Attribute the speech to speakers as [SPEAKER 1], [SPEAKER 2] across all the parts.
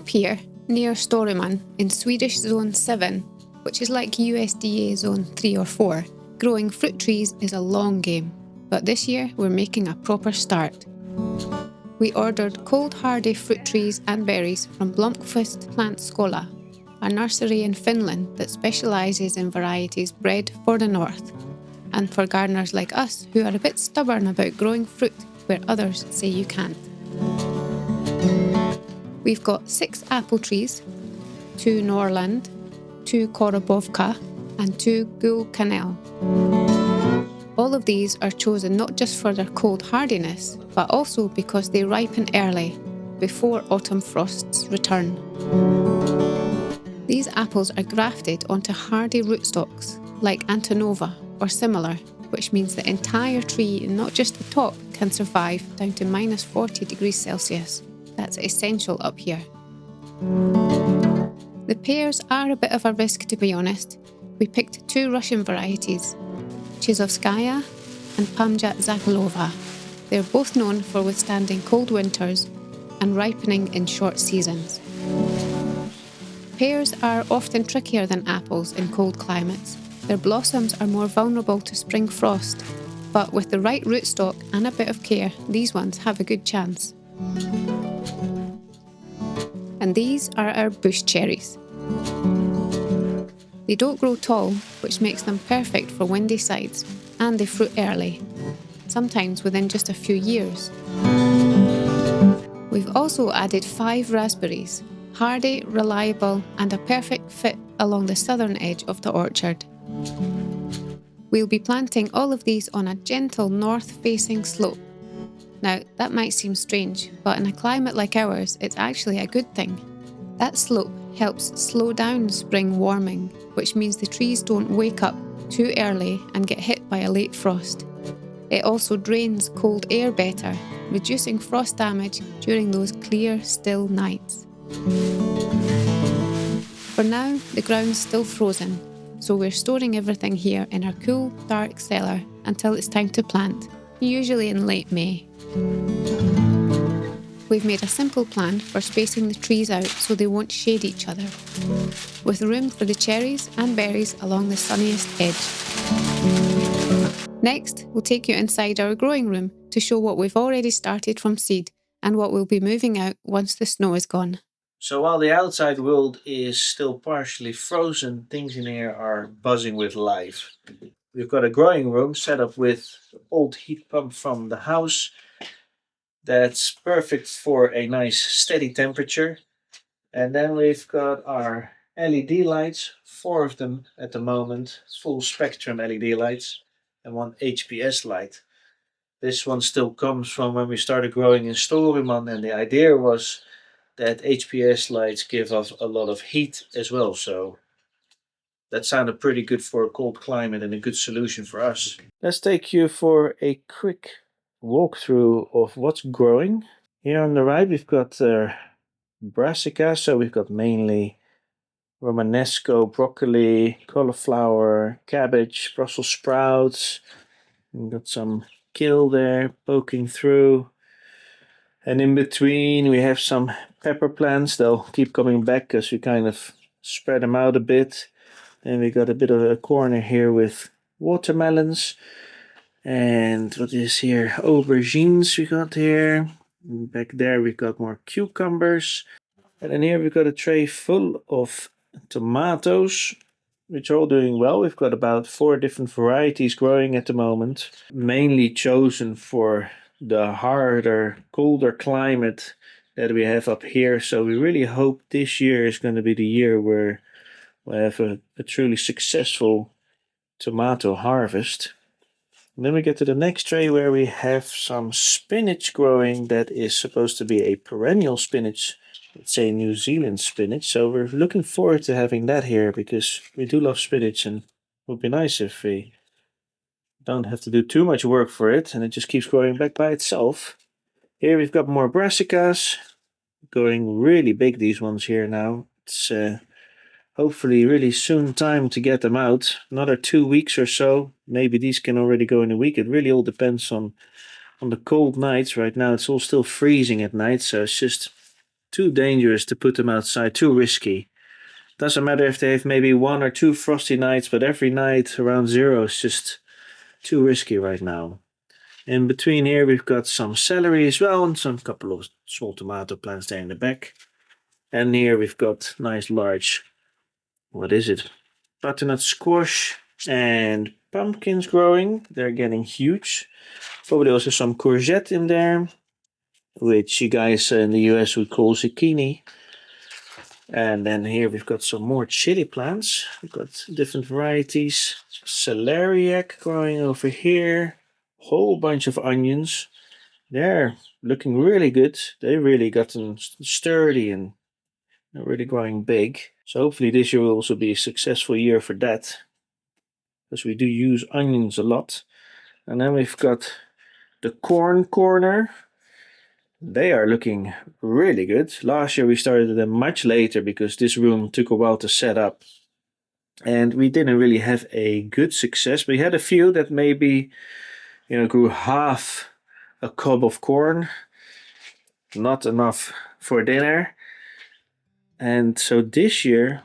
[SPEAKER 1] here, near Storuman, in Swedish Zone 7, which is like USDA Zone 3 or 4, growing fruit trees is a long game, but this year we're making a proper start. We ordered cold hardy fruit trees and berries from Blomqvist Plant Skola, a nursery in Finland that specialises in varieties bred for the north, and for gardeners like us who are a bit stubborn about growing fruit where others say you can't. We've got 6 apple trees, 2 Norland, 2 Korobovka and 2 Kanel. All of these are chosen not just for their cold hardiness, but also because they ripen early, before autumn frosts return. These apples are grafted onto hardy rootstocks, like Antonova or similar, which means the entire tree, not just the top, can survive down to minus 40 degrees Celsius. That's essential up here. The pears are a bit of a risk, to be honest. We picked 2 Russian varieties, Tshizovskaja and Pamjat Zhegalova. They're both known for withstanding cold winters and ripening in short seasons. Pears are often trickier than apples in cold climates. Their blossoms are more vulnerable to spring frost, but with the right rootstock and a bit of care, these ones have a good chance. And these are our bush cherries. They don't grow tall, which makes them perfect for windy sides, and they fruit early, sometimes within just a few years. We've also added 5 raspberries, hardy, reliable, and a perfect fit along the southern edge of the orchard. We'll be planting all of these on a gentle north-facing slope. Now, that might seem strange, but in a climate like ours, it's actually a good thing. That slope helps slow down spring warming, which means the trees don't wake up too early and get hit by a late frost. It also drains cold air better, reducing frost damage during those clear, still nights. For now, the ground's still frozen, so we're storing everything here in our cool, dark cellar until it's time to plant, usually in late May. We've made a simple plan for spacing the trees out so they won't shade each other, with room for the cherries and berries along the sunniest edge. Next, we'll take you inside our growing room to show what we've already started from seed and what we'll be moving out once the snow is gone.
[SPEAKER 2] So while the outside world is still partially frozen, things in here are buzzing with life. We've got a growing room set up with old heat pump from the house. That's perfect for a nice steady temperature. And then we've got our LED lights, 4 of them at the moment, full spectrum LED lights, and 1 HPS light. This one still comes from when we started growing in Storuman, and the idea was that HPS lights give off a lot of heat as well, so that sounded pretty good for a cold climate and a good solution for us. Let's take you for a quick walkthrough of what's growing. Here on the right we've got brassicas, so we've got mainly Romanesco, broccoli, cauliflower, cabbage, Brussels sprouts. We've got some kale there poking through. And in between we have some pepper plants. They'll keep coming back because we kind of spread them out a bit. And we got a bit of a corner here with watermelons. And what is here? Aubergines we got here. And back there we got more cucumbers. And then here we've got a tray full of tomatoes, which are all doing well. We've got about 4 different varieties growing at the moment, mainly chosen for the harder, colder climate that we have up here. So we really hope this year is going to be the year where we'll have a truly successful tomato harvest. And then we get to the next tray where we have some spinach growing that is supposed to be a perennial spinach. Let's say New Zealand spinach. So we're looking forward to having that here because we do love spinach, and it would be nice if we don't have to do too much work for it and it just keeps growing back by itself. Here we've got more brassicas going really big, these ones here now. It's hopefully really soon time to get them out. Another 2 weeks or so. Maybe these can already go in a week. It really all depends on the cold nights. Right now it's all still freezing at night, so it's just too dangerous to put them outside, too risky. Doesn't matter if they have maybe 1 or 2 frosty nights, but every night around 0 is just too risky right now. In between here we've got some celery as well and some couple of small tomato plants there in the back. And here we've got nice large, what is it? Butternut squash and pumpkins growing. They're getting huge. Probably also some courgette in there, which you guys in the US would call zucchini. And then here we've got some more chili plants. We've got different varieties. Celeriac growing over here. Whole bunch of onions. They're looking really good. They really gotten sturdy and they're really growing big. So hopefully this year will also be a successful year for that, because we do use onions a lot. And then we've got the corn corner. They are looking really good. Last year we started them much later because this room took a while to set up. And we didn't really have a good success. We had a few that maybe, grew half a cob of corn. Not enough for dinner. And so this year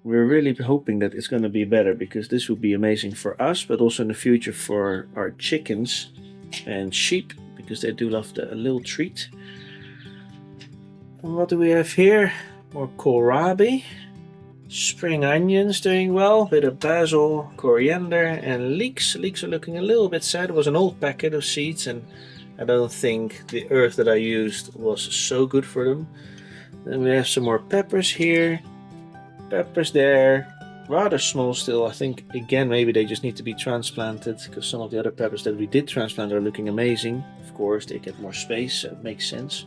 [SPEAKER 2] we're really hoping that it's going to be better, because this would be amazing for us, but also in the future for our chickens and sheep, because they do love a little treat. And what do we have here? More kohlrabi. Spring onions doing well. Bit of basil, coriander, and leeks. Leeks are looking a little bit sad. It was an old packet of seeds, and I don't think the earth that I used was so good for them. Then we have some more peppers here. Peppers there. Rather small still. I think, again, maybe they just need to be transplanted, because some of the other peppers that we did transplant are looking amazing. Of course, they get more space, so it makes sense.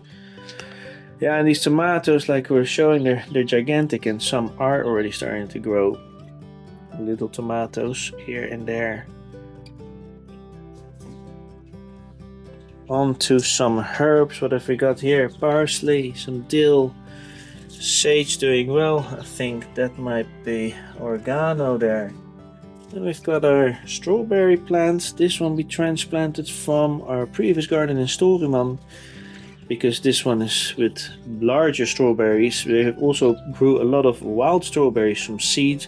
[SPEAKER 2] Yeah, and these tomatoes, like we were showing, they're gigantic, and some are already starting to grow. Little tomatoes here and there. On to some herbs. What have we got here? Parsley, some dill, sage doing well. I think that might be oregano there. Then we've got our strawberry plants. This one we transplanted from our previous garden in Storuman, because this one is with larger strawberries. We have also grew a lot of wild strawberries from seed,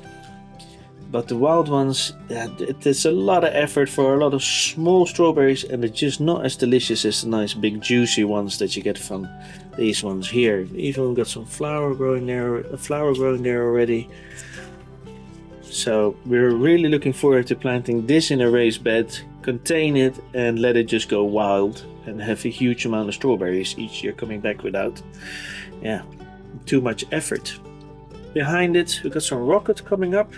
[SPEAKER 2] but the wild ones, it's a lot of effort for a lot of small strawberries, and they're just not as delicious as the nice big juicy ones that you get from these ones here. Even got some flower growing there already. So we're really looking forward to planting this in a raised bed, contain it, and let it just go wild and have a huge amount of strawberries each year coming back without too much effort. Behind it we've got some rocket coming up.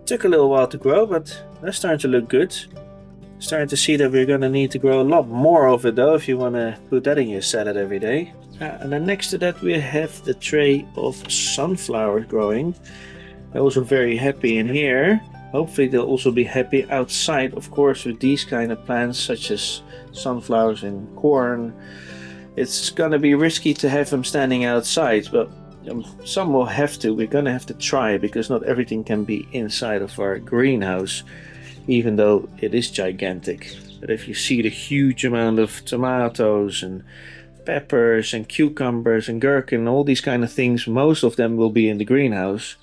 [SPEAKER 2] Took a little while to grow, but they're starting to look good. Starting to see that we're going to need to grow a lot more of it though, if you want to put that in your salad every day. And then next to that we have the tray of sunflowers growing. They're also very happy in here. Hopefully they'll also be happy outside, of course, with these kind of plants such as sunflowers and corn. It's gonna be risky to have them standing outside, but some will have to. We're gonna have to try, because not everything can be inside of our greenhouse, even though it is gigantic. But if you see the huge amount of tomatoes and peppers and cucumbers and gherkin, all these kind of things, most of them will be in the greenhouse.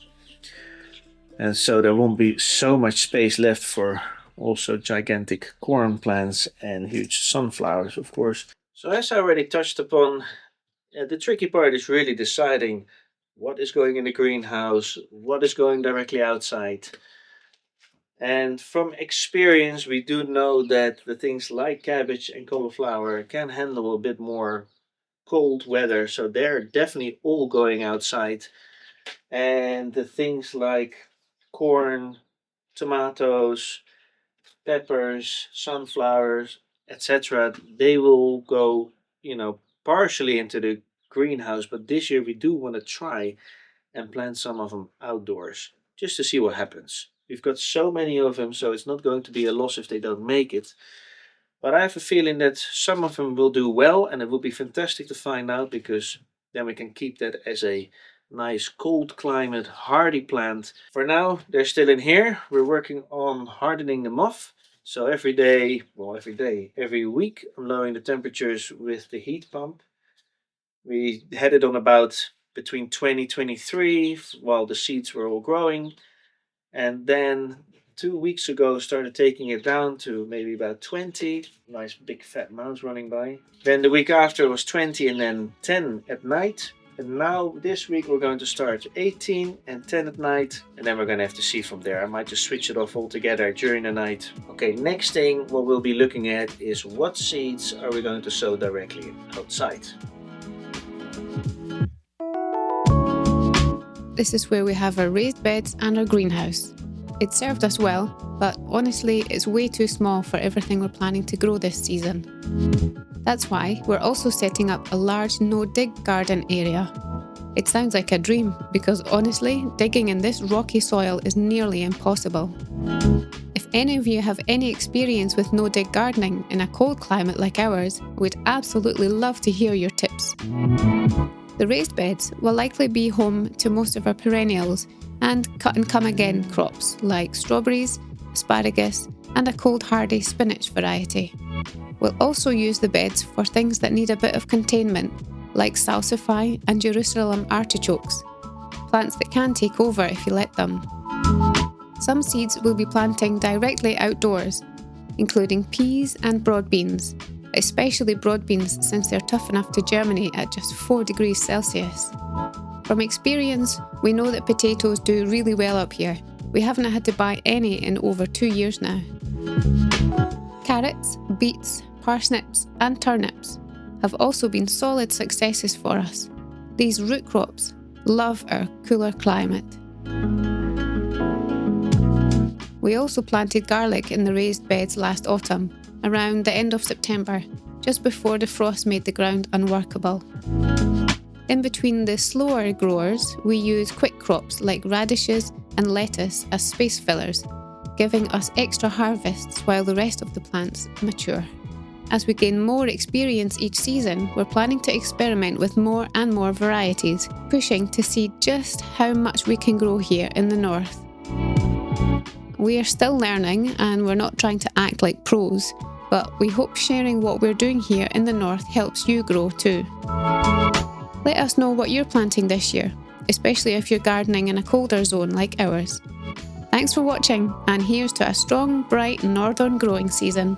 [SPEAKER 2] And so there won't be so much space left for also gigantic corn plants and huge sunflowers, of course. So as I already touched upon, the tricky part is really deciding what is going in the greenhouse, what is going directly outside. And from experience, we do know that the things like cabbage and cauliflower can handle a bit more cold weather, so they're definitely all going outside. And the things like corn, tomatoes, peppers, sunflowers, etc., they will go, partially into the greenhouse. But this year we do want to try and plant some of them outdoors, just to see what happens. We've got so many of them, so it's not going to be a loss if they don't make it. But I have a feeling that some of them will do well, and it will be fantastic to find out, because then we can keep that as a nice cold climate hardy plant. For now they're still in here. We're working on hardening them off. So every week I'm lowering the temperatures with the heat pump. We had it on about between 2023 while the seeds were all growing. And then 2 weeks ago started taking it down to maybe about 20. Nice big fat mouse running by. Then the week after it was 20 and then 10 at night. And now this week we're going to start 18 and 10 at night. And then we're going to have to see from there. I might just switch it off altogether during the night. Okay, next thing what we'll be looking at is what seeds are we going to sow directly outside.
[SPEAKER 1] This is where we have our raised beds and our greenhouse. It served us well, but honestly it's way too small for everything we're planning to grow this season. That's why we're also setting up a large no-dig garden area. It sounds like a dream because honestly, digging in this rocky soil is nearly impossible. If any of you have any experience with no-dig gardening in a cold climate like ours, we'd absolutely love to hear your tips. The raised beds will likely be home to most of our perennials and cut-and-come-again crops like strawberries, asparagus, and a cold hardy spinach variety. We'll also use the beds for things that need a bit of containment, like salsify and Jerusalem artichokes, plants that can take over if you let them. Some seeds we'll be planting directly outdoors, including peas and broad beans, especially broad beans since they're tough enough to germinate at just 4 degrees Celsius. From experience, we know that potatoes do really well up here. We haven't had to buy any in over 2 years now. Carrots, beets, parsnips and turnips have also been solid successes for us. These root crops love our cooler climate. We also planted garlic in the raised beds last autumn, around the end of September, just before the frost made the ground unworkable. In between the slower growers, we use quick crops like radishes and lettuce as space fillers, giving us extra harvests while the rest of the plants mature. As we gain more experience each season, we're planning to experiment with more and more varieties, pushing to see just how much we can grow here in the north. We are still learning and we're not trying to act like pros, but we hope sharing what we're doing here in the north helps you grow too. Let us know what you're planting this year, especially if you're gardening in a colder zone like ours. Thanks for watching, and here's to a strong, bright northern growing season.